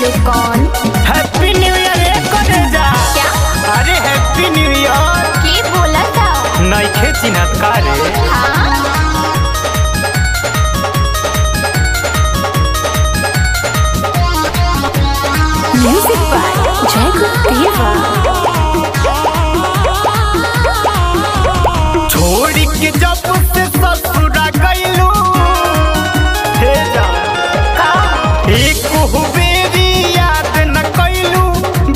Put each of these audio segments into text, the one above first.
ये कौन? Happy new year करे जा। क्या? अरे हैप्पी न्यू ईयर की बोला था? नइखे चिन्हत का रे? हाँ म्यूजिक बाय जयकुल देवा। छोड़ी के जब से ससुरा गइलू हे जा का? एक बेरी याद न कइलू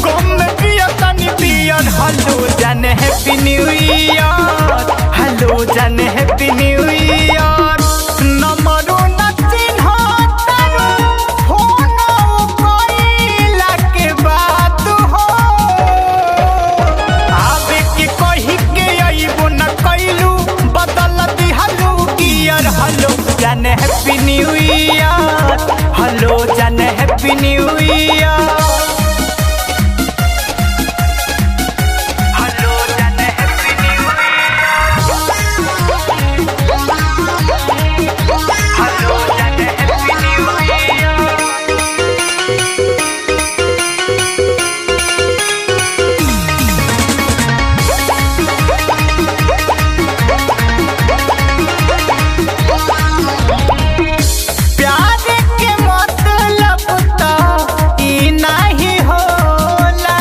गम में पिया तनी पियर। हेलो जाने हैप्पी न्यू ईयर, हेलो जाने हैप्पी न्यू ईयर। नंबरो न चिन्हत तारू फोनो कइला के बात हो। आवे के कहि के अइबो न कइलू बदल दिहलू गियर। हेलो जाने हैप्पी न्यू ईयर, हेलो जाने हैप्पी न्यू ईयर। हेलो जाने हैप्पी न्यू हेलो जाने हैप्पी न्यू ईयर। प्यार के मतलब तो ई नहीं होला।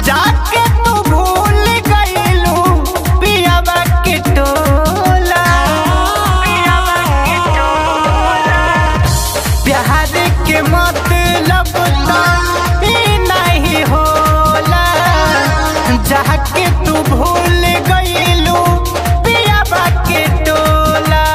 जाके तू भूल गइलू पियावा के टोला। पियावा के टोला। प्यार के मतलब तो ई नहीं होला। जाके तू भूल गइलू पियावा के टोला।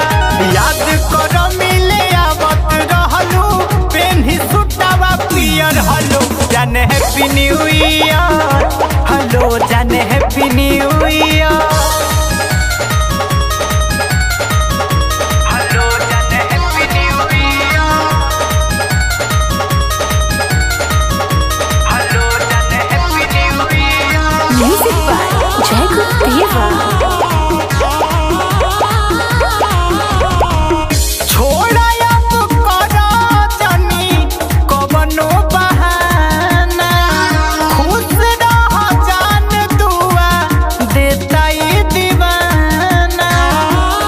याद कर मिले आवत रहलू पेन्ही सुटावा पियर। हेलो जाने हैप्पी न्यू ईयर, हेलो जाने हैप्पी न्यू ईयर। हेलो जाने हैप्पी न्यू ईयर, हेलो जाने happy new year. Music by Jaikul Deva. छोड़ा अब करा जानी कवनो बहाना। खुश रह जान दुआ देता ये दीवाना।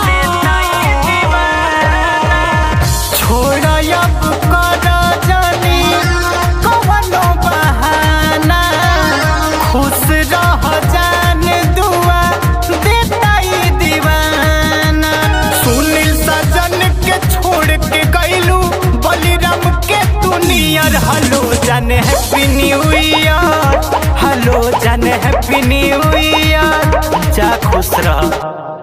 देता ये दीवाना। छोड़ा अब करा जानी कवनो बहाना। खुश रह जान दुआ देता ये दीवाना। सुनील सजन के छोड़ के गइलू बलिराम के तू नियर। हेलो जाने हैप्पी न्यू ईयर, हेलो जाने हैप्पी न्यू ईयर। जा खुश रह।